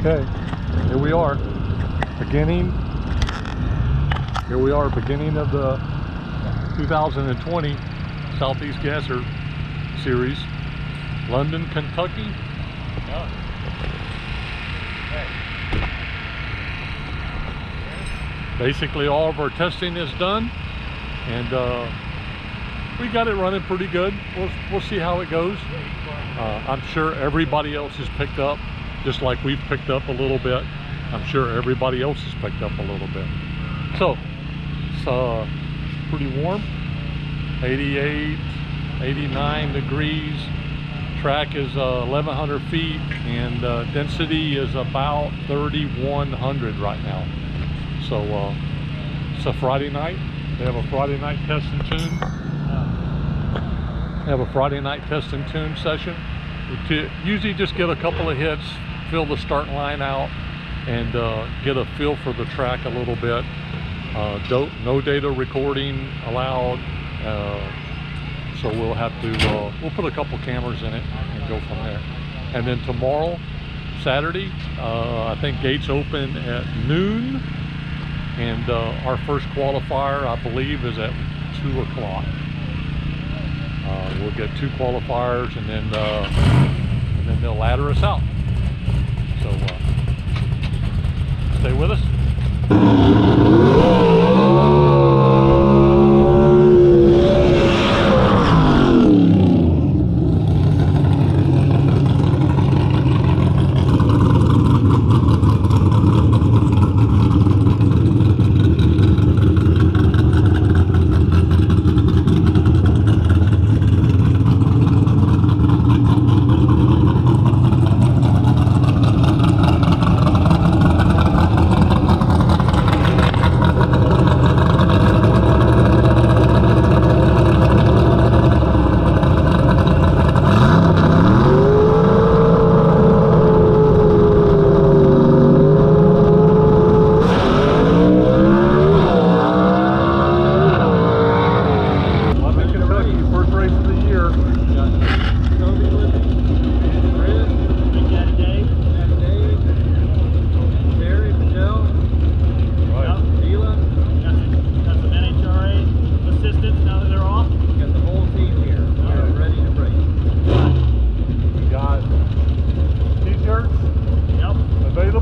Okay, here we are, beginning of the 2020 Southeast Gasser Series, London, Kentucky. Basically all of our testing is done, and we got it running pretty good. We'll see how it goes. I'm sure everybody else has picked up, just like we've picked up a little bit. I'm sure everybody else has picked up a little bit. So it's pretty warm, 88, 89 degrees. Track is 1,100 feet, and density is about 3,100 right now. So it's a Friday night. They have a Friday night test and tune. They have a Friday night test and tune session. We usually just get a couple of hits, fill the start line out, and get a feel for the track a little bit. No data recording allowed, so we'll have to we'll put a couple cameras in it and go from there. And then tomorrow, Saturday, I think gates open at noon, and our first qualifier, I believe, is at 2 o'clock. We'll get 2 qualifiers, and then they'll ladder us out. So stay with us.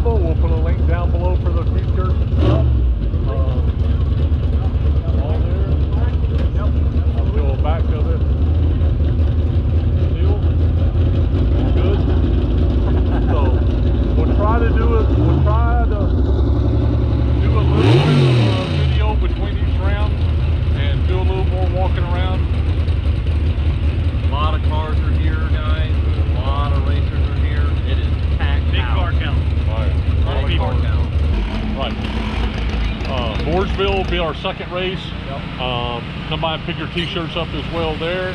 We'll put a link down below for the t-shirts and stuff. All there. I'll go back to this deal. All good. So we'll try to do a little bit of video between each round and do a little more walking around. A lot of cars are here, guys. A lot of racers are here. It is packed. Big car count. Right. Mooresville will be our second race. Yep. Come by and pick your t-shirts up as well there.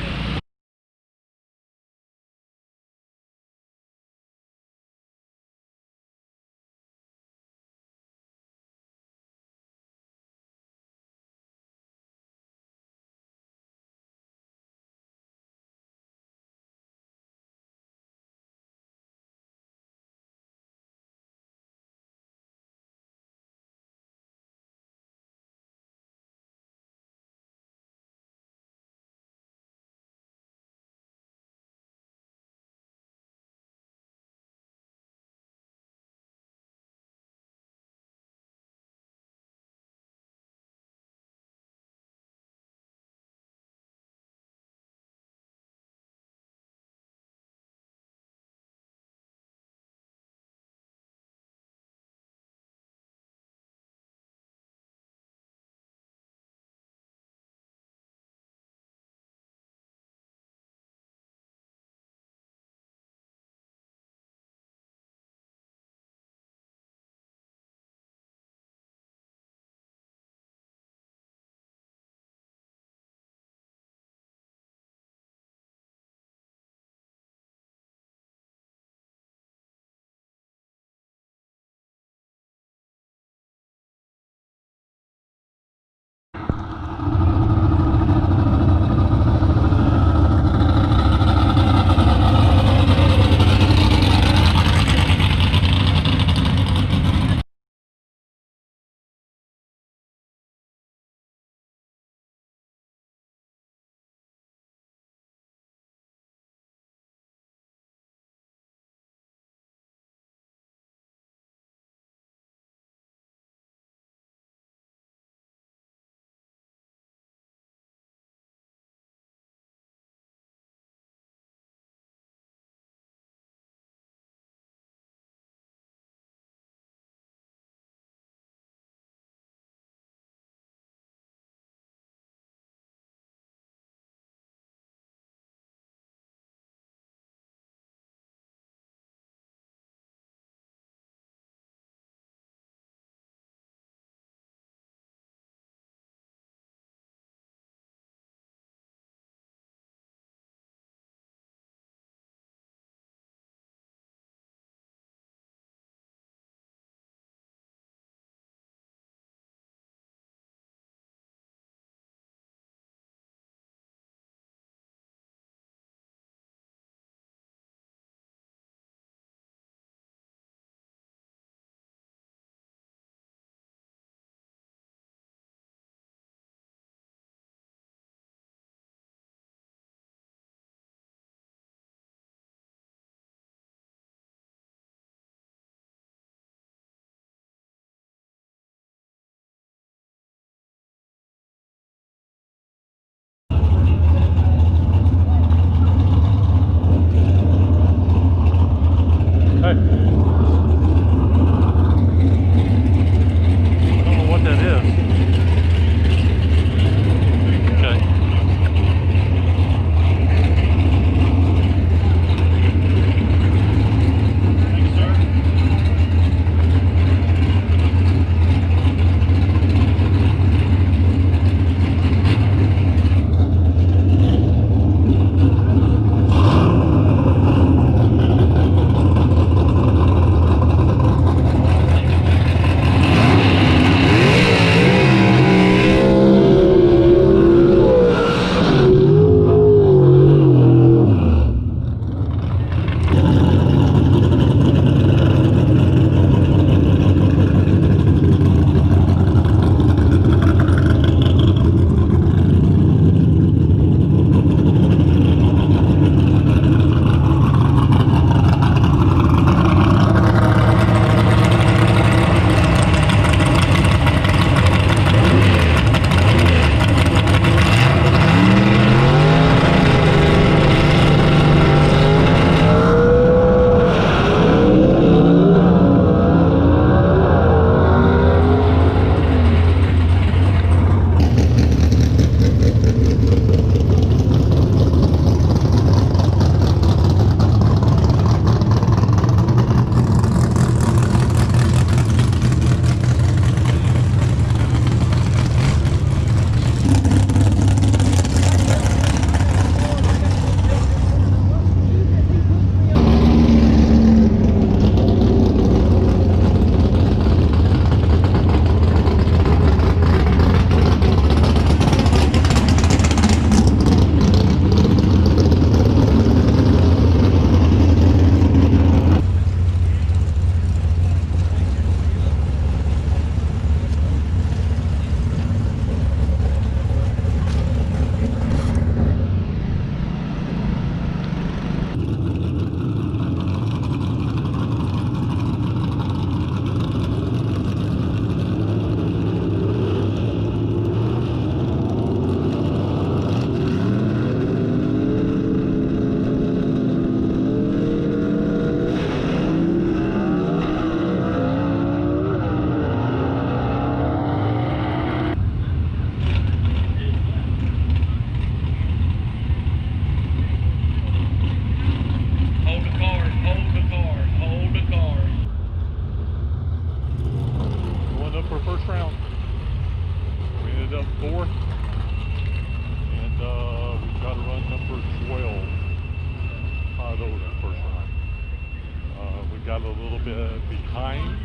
got a little bit behind.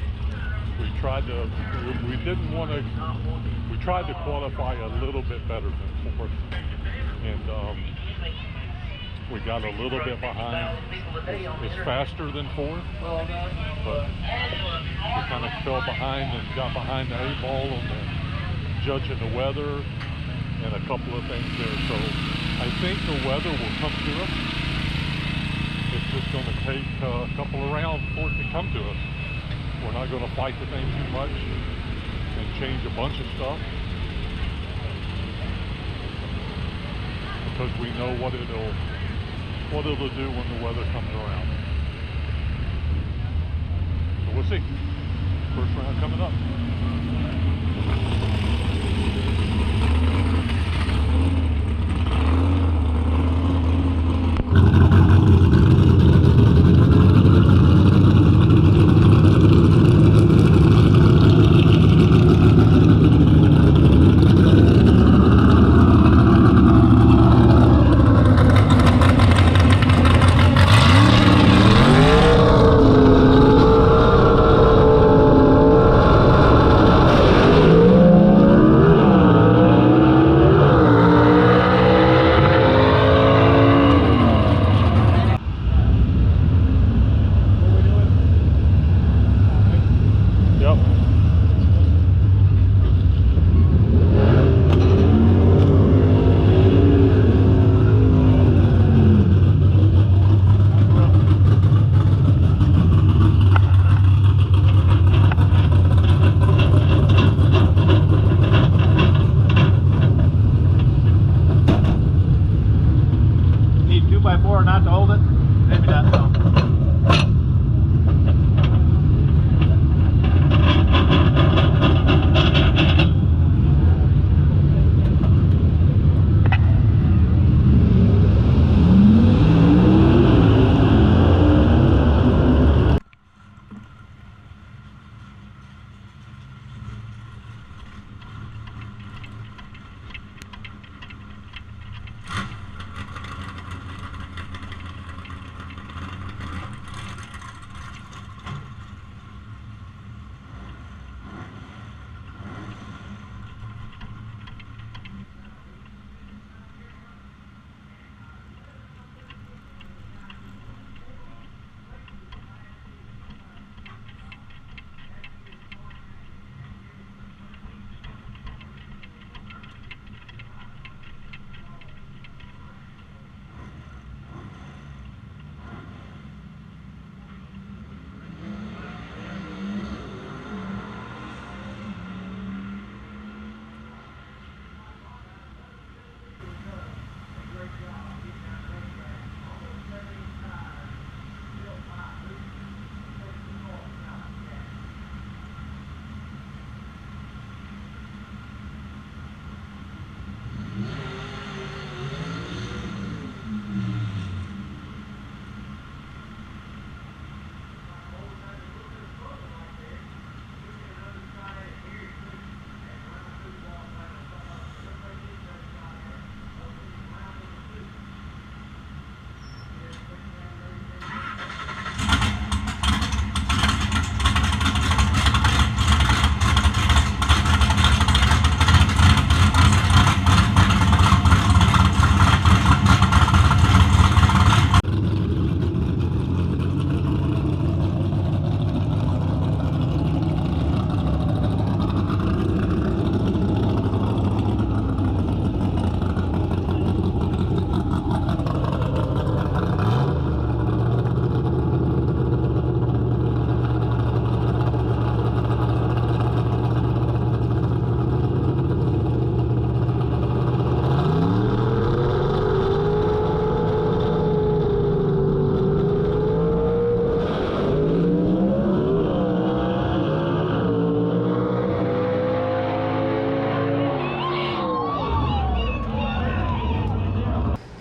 We tried to, we didn't want to, we tried to qualify a little bit better than fourth, and we got a little bit behind. It's faster than fourth, but we kind of fell behind and got behind the 8 ball on the judging the weather and a couple of things there. So I think the weather will come to us. It's just going to take a couple of rounds for it to come to us. We're not going to fight the thing too much and change a bunch of stuff, because we know what it'll do when the weather comes around. So we'll see. First round coming up. Not to hold it? Maybe not, no.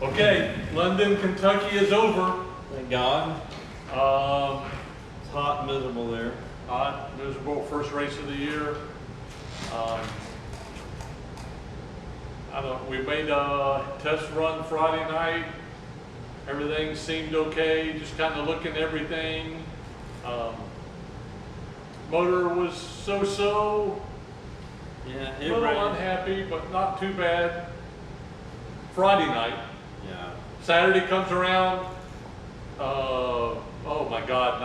Okay, London, Kentucky is over. Thank God. It's hot and miserable there. Hot, miserable, first race of the year. I don't know, we made a test run Friday night. Everything seemed okay, just kind of looking at everything. Motor was so-so, Yeah, a it little ran. unhappy, but not too bad. Friday night, Yeah. Saturday comes around, oh my God,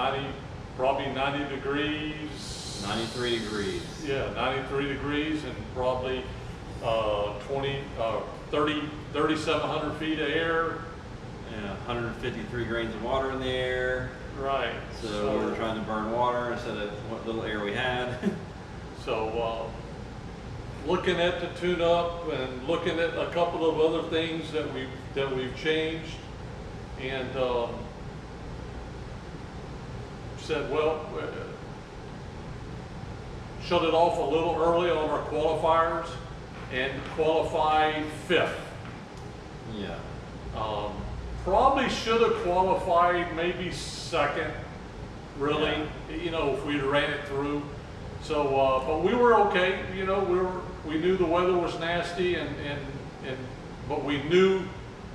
probably 90 degrees. 93 degrees. Yeah, 93 degrees and probably 3,700 feet of air. Yeah, 153 grains of water in the air. Right. So we were trying to burn water instead of what little air we had. So looking at the tune-up and looking at a couple of other things that we've changed, and said, well, shut it off a little early on our qualifiers and qualified 5th. Yeah. Probably should have qualified maybe 2nd, really, you know, if we'd ran it through. So, but we were okay, you know, we knew the weather was nasty but we knew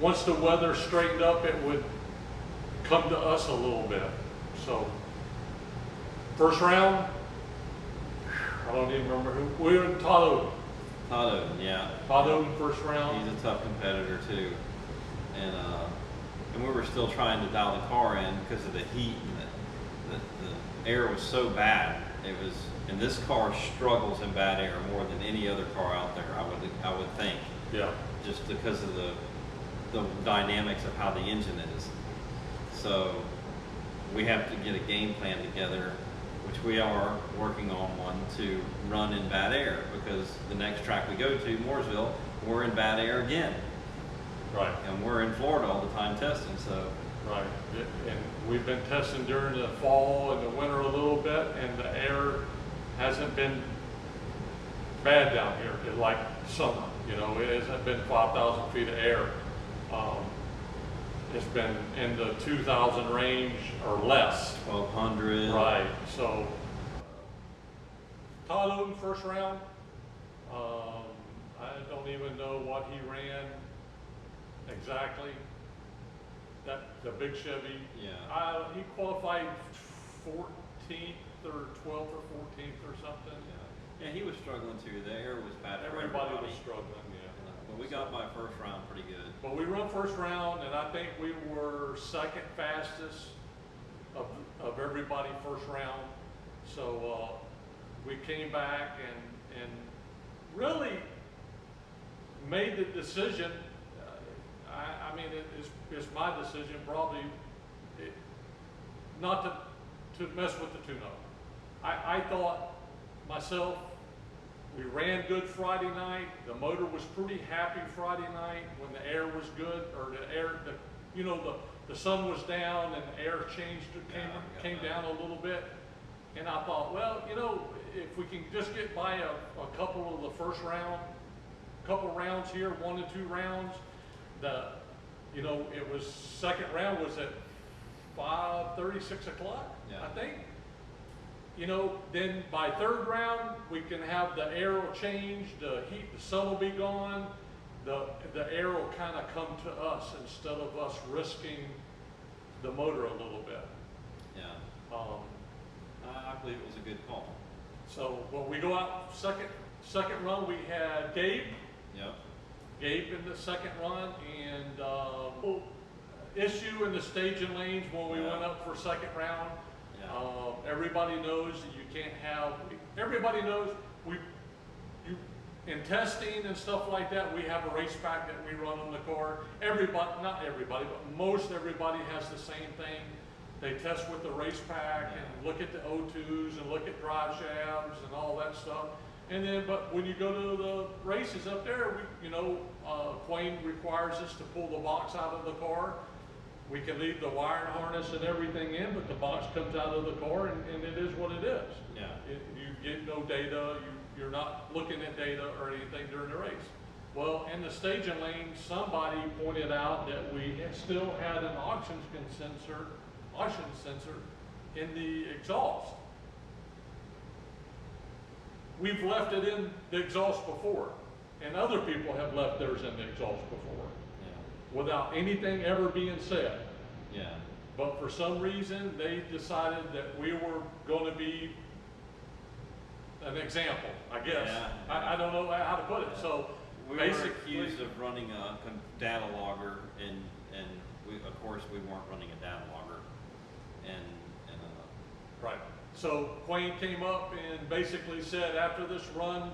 once the weather straightened up, it would come to us a little bit. So, first round, I don't even remember who, we were in Todd Todd, yeah. Oden first round. He's a tough competitor too. And we were still trying to dial the car in because of the heat and the air was so bad. And this car struggles in bad air more than any other car out there, I would think. Yeah. Just because of the dynamics of how the engine is. So we have to get a game plan together, which we are working on one, to run in bad air, because the next track we go to, Mooresville, we're in bad air again. Right. And we're in Florida all the time testing, so. Right, and we've been testing during the fall and the winter a little bit, and the air hasn't been bad down here, like summer. You know, it hasn't been 5,000 feet of air. It's been in the 2,000 range or less. 1,200. Right, so Todd Oden first round. I don't even know what he ran exactly. The big Chevy. Yeah. He qualified 14th or 12th or 14th or something. Yeah, he was struggling too. The air was bad for Everybody everybody. was struggling, yeah. But we got by first round pretty good. But we run first round, and I think we were second fastest of everybody first round. So we came back and really made the decision. I mean, it's my decision probably not to mess with the tune-up. I thought myself, we ran good Friday night. The motor was pretty happy Friday night when the air was good, or the sun was down and the air came down a little bit. And I thought, well, you know, if we can just get by a couple of the first round, couple rounds here, 1 to 2 rounds, it was second round was at 5:30, 6 o'clock, I think. You know, then by third round, we can have the air will change, the sun will be gone, the air will kind of come to us instead of us risking the motor a little bit. Yeah. I believe it was a good call. So when we go out second run, we had Gabe. Yep. Gabe in the second run, and issue in the staging lanes when we went up for second round. Yeah. Everybody knows that you can't have. Everybody knows in testing and stuff like that. We have a race pack that we run on the car. Everybody, not everybody, but most everybody has the same thing. They test with the race pack and look at the O2s and look at drive shafts and all that stuff. And then, but when you go to the races up there, Quayne requires us to pull the box out of the car. We can leave the wiring harness and everything in, but the box comes out of the car, and it is what it is. Yeah. You get no data. You're not looking at data or anything during the race. Well, in the staging lane, somebody pointed out that we still had an oxygen sensor in the exhaust. We've left it in the exhaust before, and other people have left theirs in the exhaust before, without anything ever being said. Yeah. but for some reason, they decided that we were going to be an example, I guess. Yeah. I don't know how to put it. So We basically, were accused of running a data logger, and we, of course, we weren't running a data logger. right. So Quayne came up and basically said, after this run,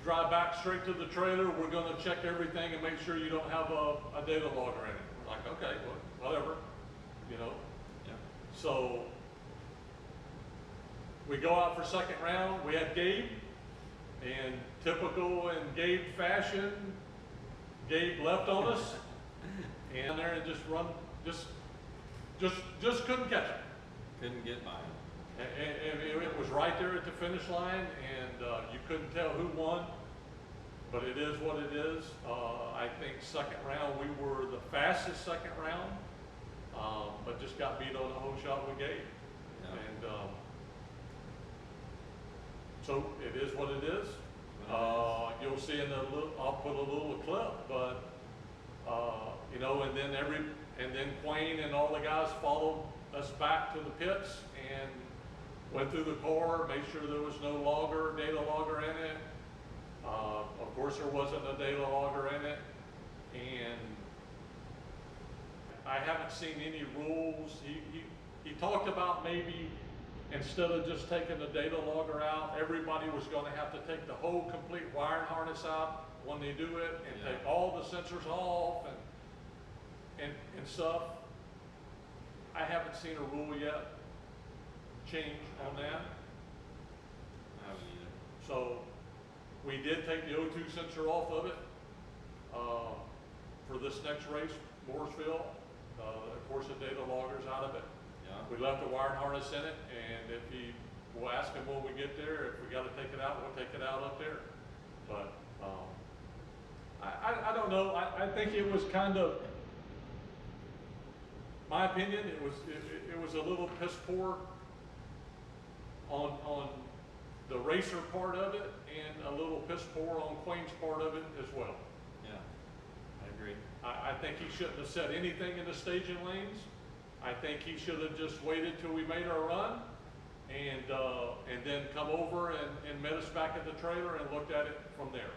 drive back straight to the trailer. We're going to check everything and make sure you don't have a data logger in it. We're like, okay, well, whatever, you know. Yeah. So we go out for second round. We had Gabe, and typical in Gabe fashion, Gabe left on us, and there and just couldn't catch him. Couldn't get by him. And it was right there at the finish line, and you couldn't tell who won, but it is what it is. I think second round, we were the fastest second round, but just got beat on the whole shot with Gabe. Yeah. And so it is what it is. You'll see in the little, I'll put a little clip, but you know, and then Quayne and all the guys followed us back to the pits and went through the car, made sure there was no data logger in it. Of course, there wasn't a data logger in it, and I haven't seen any rules. He talked about maybe instead of just taking the data logger out, everybody was going to have to take the whole complete wiring harness out when they do it, and take all the sensors off and stuff. I haven't seen a rule yet change on that. I haven't either. So we did take the O2 sensor off of it for this next race, Mooresville. Of course, the data logger's out of it. Yeah. We left the wiring harness in it, and if we'll ask him when we get there, if we got to take it out, we'll take it out up there. But I don't know. I think it was kind of, my opinion, it was a little piss poor on the racer part of it, and a little piss poor on Quayne's part of it as well. Yeah, I agree. I think he shouldn't have said anything in the staging lanes. I think he should have just waited till we made our run, and then come over and met us back at the trailer and looked at it from there.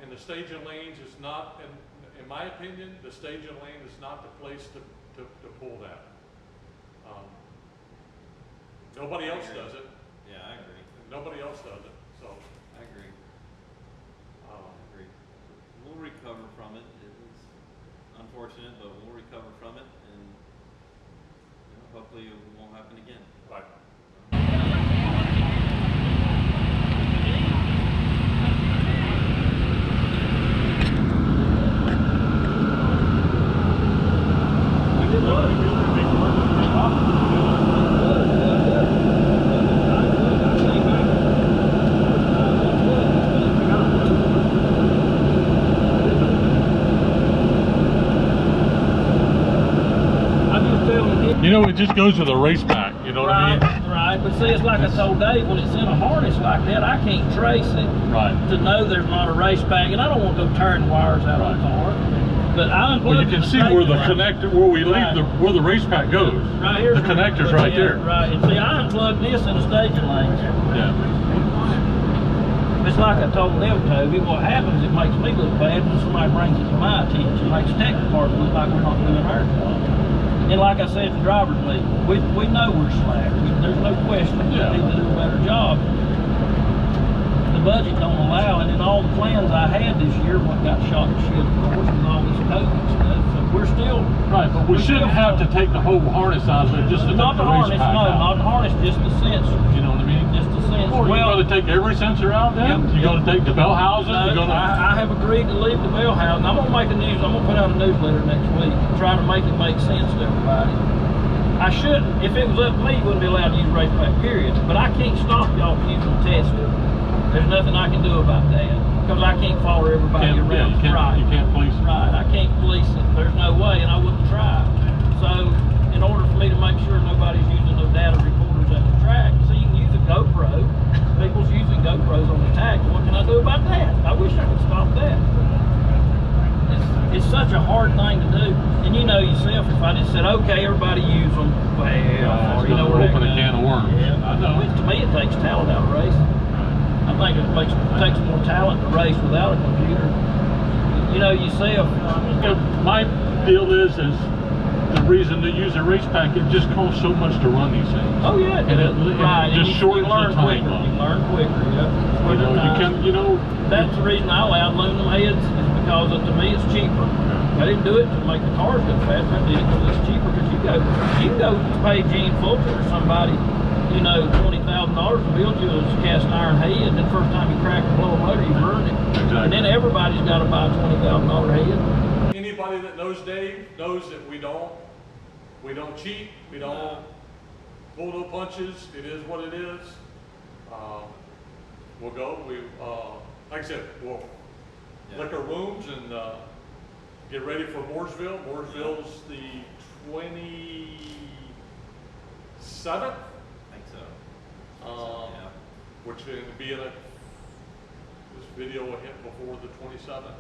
And the staging lanes is not, in my opinion, the staging lane is not the place to pull that. Nobody else does it. Yeah, I agree. Nobody else does it, so. I agree. I agree. We'll recover from it. It was unfortunate, but we'll recover from it, and you know, hopefully it won't happen again. Right. You know, it just goes with a race pack, you know what I mean? Right, but see, it's like I told Dave, when it's in a harness like that, I can't trace it Right. to know there's not a race pack, and I don't want to go tearing wires out of the car. But I unplugged Well, you can see where the connector, where we leave where the race pack goes. Right here. The connector's right there. Right, and see, I unplugged this in the staging lane. Yeah. It's like I told them, Toby, what happens, it makes me look bad when somebody brings it to my attention. It makes the tech department look like we're not doing our job. And like I said, the driver's meeting, we know we're slack. There's no question. We need to do a better job. The budget don't allow it, and all the plans I had this year got shot to shit, of course, with all this COVID stuff. So we're still Right, but we shouldn't have to take the whole harness out of it just to not take the the race harness, pack no, out. not the harness, just the sensor. You know what I mean? Just the sensor. Well, you're going to take every sensor out then? Yep. You're going to take the bell housing? You're No, going to... I have agreed to leave the bell housing. I'm gonna put out a newsletter next week, try to make it make sense to everybody. I shouldn't, if it was up to me, you wouldn't be allowed to use race pack, period. But I can't stop y'all from using testing. There's nothing I can do about that, because I can't follow everybody around. You can't police it. Right, I can't police it. There's no way, and I wouldn't try. So, in order for me to make sure nobody's using no data recorders at the track, so you can use a GoPro. People's using GoPros on the tag. What can I do about that? I wish I could stop that. It's such a hard thing to do. And you know yourself, if I and said, okay, everybody use them. Well, it's you know gonna where that open a goes. can of worms. Yeah, I know. To me, it takes talent out of racing. I think it takes more talent to race without a computer. You know, yourself. My deal is the reason to use a race pack, it just costs so much to run these things. Oh yeah, And it right. just And shortens you learn the time quicker. up. You learn quicker. Yeah. You know, you can, you know. That's the reason I allowed aluminum heads, is because to me it's cheaper. I didn't do it to make the cars go faster. I did it because it's cheaper. Because you can go pay Gene Fulton or somebody, you know, $20,000 to build you a cast iron head. And the first time you crack or blow a motor, you ruin it. Exactly. And then everybody's got to buy a $20,000 head. Anybody that knows Dave knows that we don't cheat, we don't pull no punches. It is what it is. We'll go. Like I said, we'll lick our wounds and get ready for Mooresville. Mooresville's the 27th. I think so. Yeah. Which is going to be this video will hit before the 27th.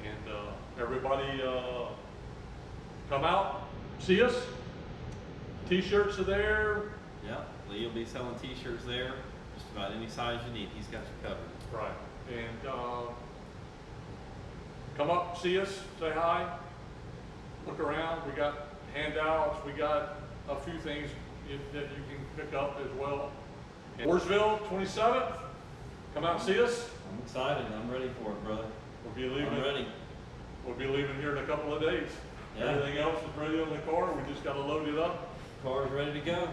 And everybody come out, see us. T-shirts are there. Yeah, Lee will be selling t-shirts there. Just about any size you need, he's got you covered. Right. And come up, see us, say hi, look around. We got handouts. We got a few things that you can pick up as well. Mooresville, 27th. Come out and see us. I'm excited. I'm ready for it, brother. We'll be leaving. I'm ready. We'll be leaving here in a couple of days. Yeah. Everything else is ready on the car. We just got to load it up. Car's ready to go.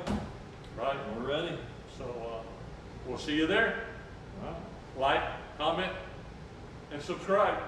Right. We're ready. So we'll see you there. All right. Like, comment, and subscribe.